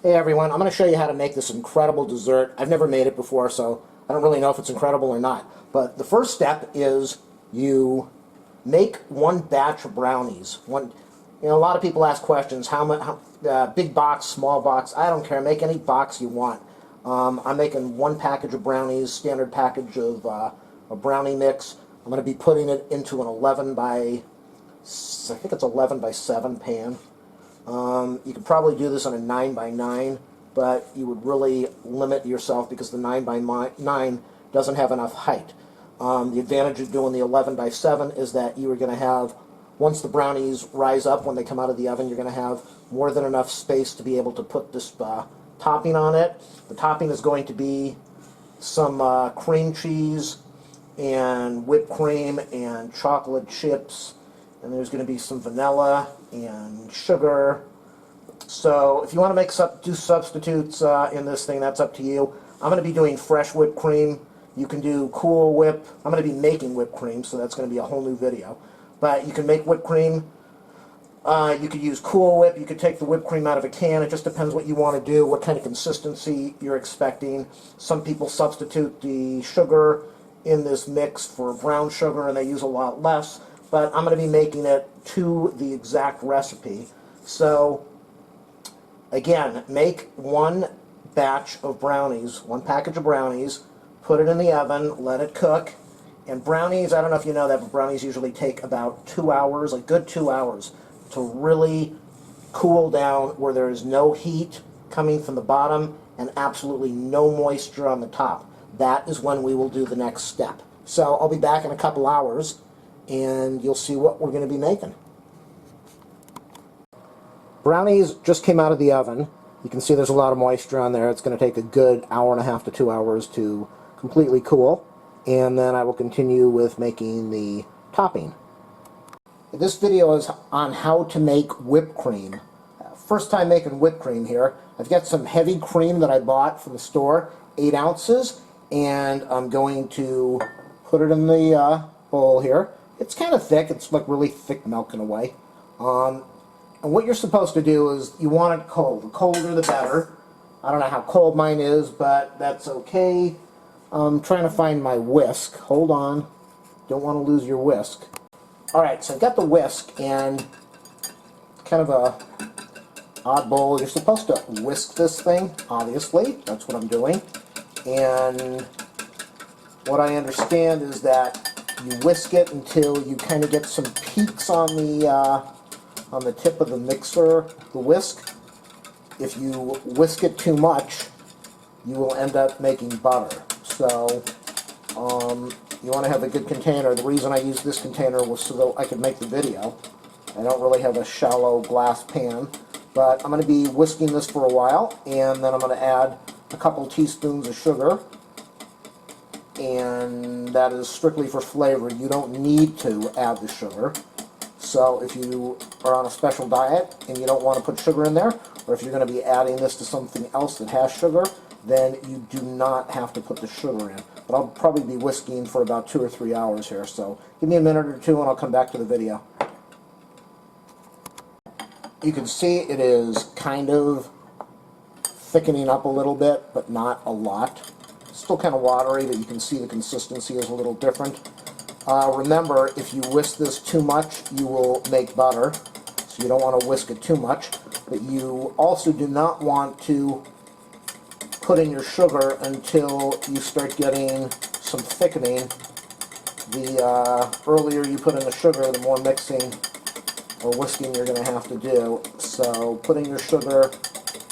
Hey everyone, I'm going to show you how to make this incredible dessert. I've never made it before, so I don't really know if it's incredible or not. But the first step is you make one batch of brownies. A lot of people ask questions, big box, small box, I don't care, make any box you want. I'm making one package of brownies, standard package of a brownie mix. I'm going to be putting it into an 11 by 7 pan. You could probably do this on a 9 by 9, but you would really limit yourself because the 9 by 9 doesn't have enough height. The advantage of doing the 11 by 7 is that you are going to have, once the brownies rise up when they come out of the oven, you're going to have more than enough space to be able to put this topping on it. The topping is going to be some cream cheese and whipped cream and chocolate chips, and there's going to be some vanilla and sugar. So if you want to do substitutes in this thing, that's up to you. I'm going to be doing fresh whipped cream. You can do Cool Whip. I'm going to be making whipped cream, so that's going to be a whole new video. But you can make whipped cream. You could use Cool Whip. You could take the whipped cream out of a can. It just depends what you want to do, what kind of consistency you're expecting. Some people substitute the sugar in this mix for brown sugar, and they use a lot less. But I'm going to be making it to the exact recipe. So, again, make one batch of brownies, one package of brownies, put it in the oven, let it cook. And brownies, I don't know if you know that, but brownies usually take about 2 hours, a good 2 hours, to really cool down where there is no heat coming from the bottom and absolutely no moisture on the top. That is when we will do the next step. So I'll be back in a couple hours, and you'll see what we're going to be making. Brownies just came out of the oven. You can see there's a lot of moisture on there. It's going to take a good 1.5 to 2 hours to completely cool, and then I will continue with making the topping. This video is on how to make whipped cream. First time making whipped cream here. I've got some heavy cream that I bought from the store, 8 ounces, and I'm going to put it in the bowl here. It's kind of thick. It's like really thick milk in a way. And what you're supposed to do is you want it cold. The colder the better. I don't know how cold mine is, but that's okay. I'm trying to find my whisk. Hold on. Don't want to lose your whisk. Alright, so I've got the whisk, and kind of a odd bowl. You're supposed to whisk this thing, obviously. That's what I'm doing. And what I understand is that you whisk it until you kind of get some peaks on the tip of the mixer, the whisk. If you whisk it too much, you will end up making butter. So you want to have a good container. The reason I used this container was so that I could make the video. I don't really have a shallow glass pan, but I'm going to be whisking this for a while, and then I'm going to add a couple teaspoons of sugar, and that is strictly for flavor. You don't need to add the sugar. So if you are on a special diet and you don't want to put sugar in there, or if you're going to be adding this to something else that has sugar, then you do not have to put the sugar in. But I'll probably be whisking for about 2 or 3 hours here, so give me a minute or two and I'll come back to the video. You can see it is kind of thickening up a little bit, but not a lot. Still kind of watery, but you can see the consistency is a little different. Remember, if you whisk this too much, you will make butter, so you don't want to whisk it too much. But you also do not want to put in your sugar until you start getting some thickening. The earlier you put in the sugar, the more mixing or whisking you're going to have to do. So put in your sugar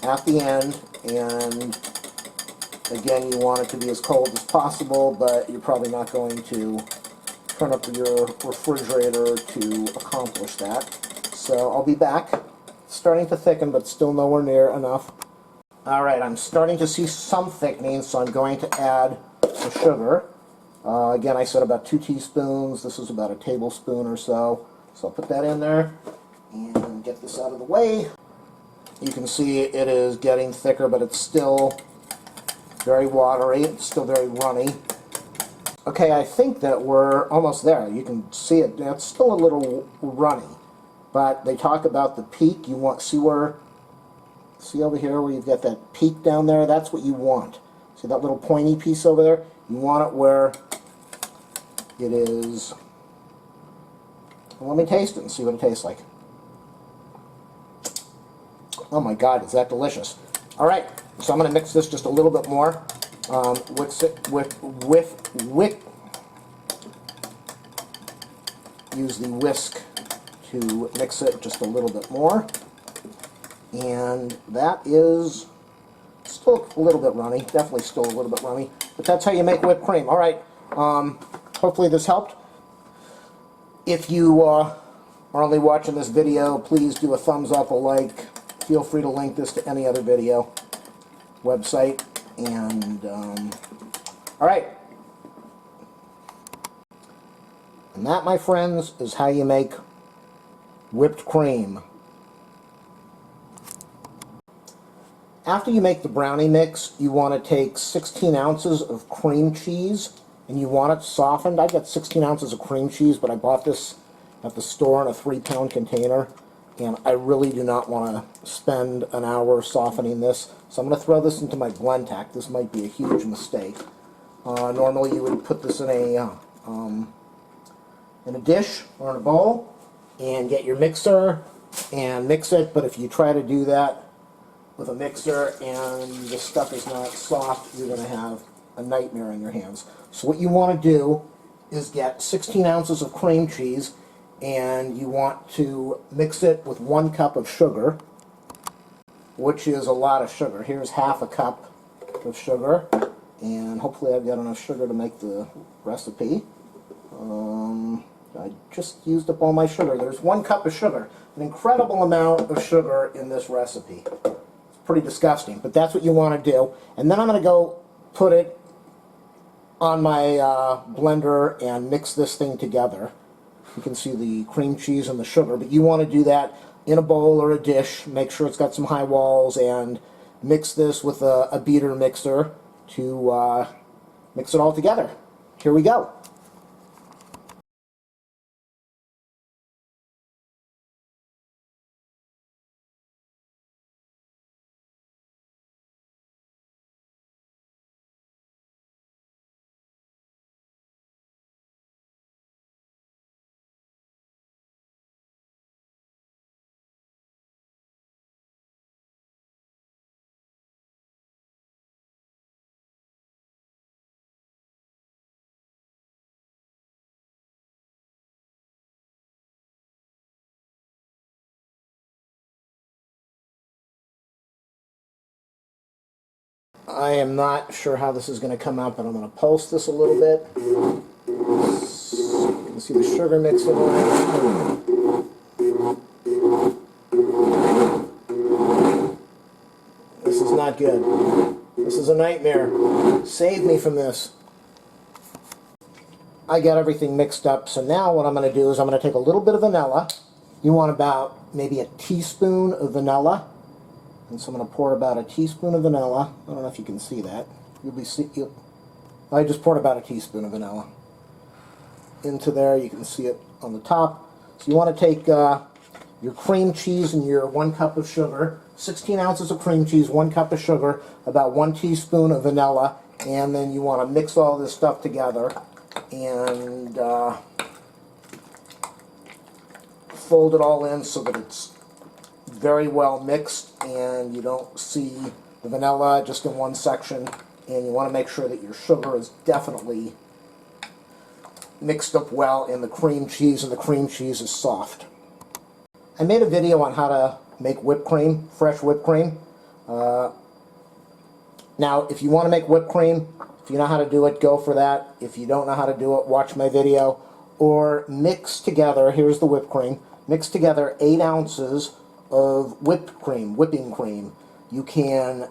at the end, and again, you want it to be as cold as possible, but you're probably not going to turn up your refrigerator to accomplish that. So I'll be back. It's starting to thicken, but still nowhere near enough. Alright, I'm starting to see some thickening, so I'm going to add the sugar. Again, I said about 2 teaspoons. This is about a tablespoon or so. So I'll put that in there and get this out of the way. You can see it is getting thicker, but it's still very watery. It's still very runny. Okay, I think that we're almost there. You can see it. It's still a little runny, but they talk about the peak. You want to see where See over here where you've got that peak down there? That's what you want. See that little pointy piece over there? You want it where it is. Well, let me taste it and see what it tastes like. Oh my God, is that delicious. All right, so I'm going to mix this just a little bit more. Use the whisk to mix it just a little bit more. And that is still a little bit runny, definitely still a little bit runny, but that's how you make whipped cream. All right, hopefully this helped. If you are only watching this video, please do a thumbs up, a like. Feel free to link this to any other video website. And all right, and that, my friends, is how you make whipped cream. After you make the brownie mix, you want to take 16 ounces of cream cheese, and you want it softened. I got 16 ounces of cream cheese, but I bought this at the store in a 3-pound container, and I really do not want to spend an hour softening this. So I'm going to throw this into my Blend-Tac. This might be a huge mistake. Normally you would put this in a dish or in a bowl and get your mixer and mix it, but if you try to do that with a mixer and the stuff is not soft, you're going to have a nightmare in your hands. So what you want to do is get 16 ounces of cream cheese, and you want to mix it with 1 cup of sugar, which is a lot of sugar. Here's half a cup of sugar, and hopefully I've got enough sugar to make the recipe. I just used up all my sugar. There's 1 cup of sugar, an incredible amount of sugar in this recipe. It's pretty disgusting, but that's what you want to do. And then I'm going to go put it on my blender and mix this thing together. You can see the cream cheese and the sugar, but you want to do that in a bowl or a dish. Make sure it's got some high walls, and mix this with a beater mixer to mix it all together. Here we go. I am not sure how this is going to come out, but I'm going to pulse this a little bit. You can see the sugar mixing in. This is not good. This is a nightmare. Save me from this. I got everything mixed up, so now what I'm going to do is I'm going to take a little bit of vanilla. You want about maybe a teaspoon of vanilla. And so I'm going to pour about a teaspoon of vanilla. I don't know if you can see that. I just poured about a teaspoon of vanilla into there. You can see it on the top. So you want to take your cream cheese and your 1 cup of sugar, 16 ounces of cream cheese, 1 cup of sugar, about 1 teaspoon of vanilla, and then you want to mix all this stuff together and fold it all in so that it's very well mixed and you don't see the vanilla just in one section, and you want to make sure that your sugar is definitely mixed up well in the cream cheese, and the cream cheese is soft. I made a video on how to make whipped cream, fresh whipped cream. Now if you want to make whipped cream, if you know how to do it, go for that. If you don't know how to do it, watch my video. Or mix together, here's the whipped cream, mix together 8 ounces of whipped cream, whipping cream. You can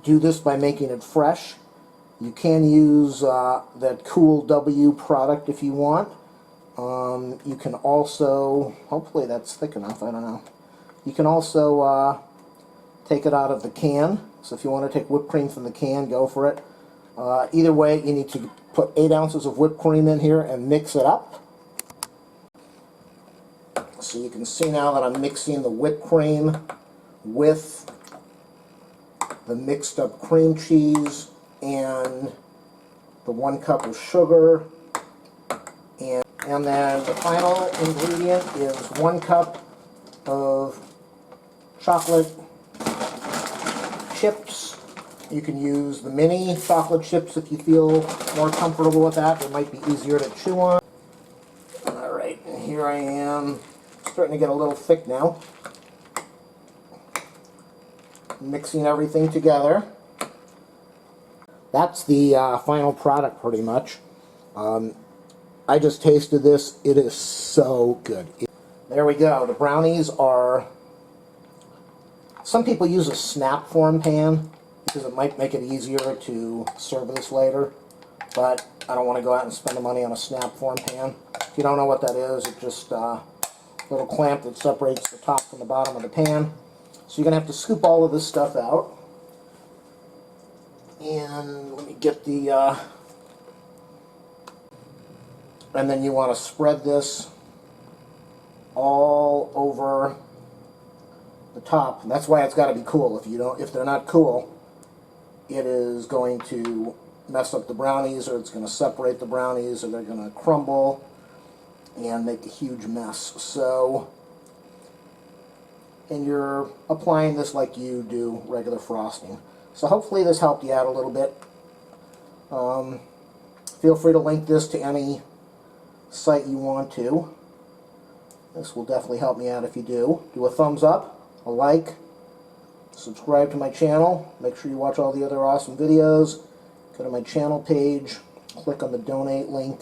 do this by making it fresh. You can use that Cool W product if you want. You can also, hopefully that's thick enough, I don't know. You can also take it out of the can. So if you want to take whipped cream from the can, go for it. Either way, you need to put 8 ounces of whipped cream in here and mix it up. So you can see now that I'm mixing the whipped cream with the mixed up cream cheese and the 1 cup of sugar. And then the final ingredient is 1 cup of chocolate chips. You can use the mini chocolate chips if you feel more comfortable with that. They might be easier to chew on. Alright, and here I am, starting to get a little thick now. Mixing everything together. That's the final product pretty much. I just tasted this. It is so good. There we go. The brownies are... Some people use a snap form pan because it might make it easier to serve this later. But I don't want to go out and spend the money on a snap form pan. If you don't know what that is, it's just a little clamp that separates the top from the bottom of the pan. So you're going to have to scoop all of this stuff out. And let me get the... and then you want to spread this all over the top. And that's why it's got to be cool. If they're not cool, it is going to mess up the brownies, or it's going to separate the brownies, or they're going to crumble and make a huge mess. So, and you're applying this like you do regular frosting. So hopefully this helped you out a little bit. Feel free to link this to any site you want to. This will definitely help me out if you do. Do a thumbs up, a like, subscribe to my channel. Make sure you watch all the other awesome videos. Go to my channel page, click on the donate link,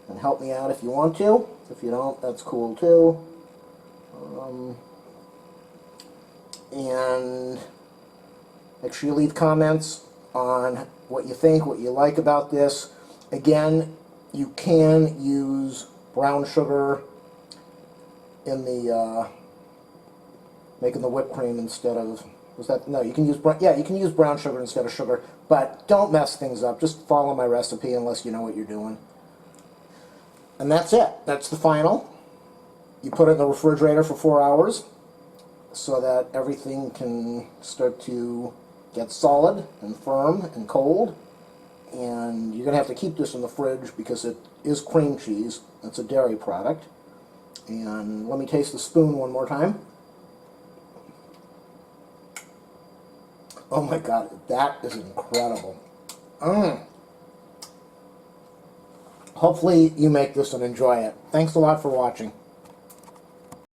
and help me out if you want to. If you don't, that's cool too. And make sure you leave comments on what you think, what you like about this. Again, you can use brown sugar in the making the whipped cream instead of, no, you can use brown sugar instead of sugar, but don't mess things up. Just follow my recipe unless you know what you're doing. And that's it. That's the final. You put it in the refrigerator for 4 hours so that everything can start to get solid and firm and cold. And you're going to have to keep this in the fridge because it is cream cheese. It's a dairy product. And let me taste the spoon one more time. Oh my God, that is incredible. Hopefully you make this and enjoy it. Thanks a lot for watching.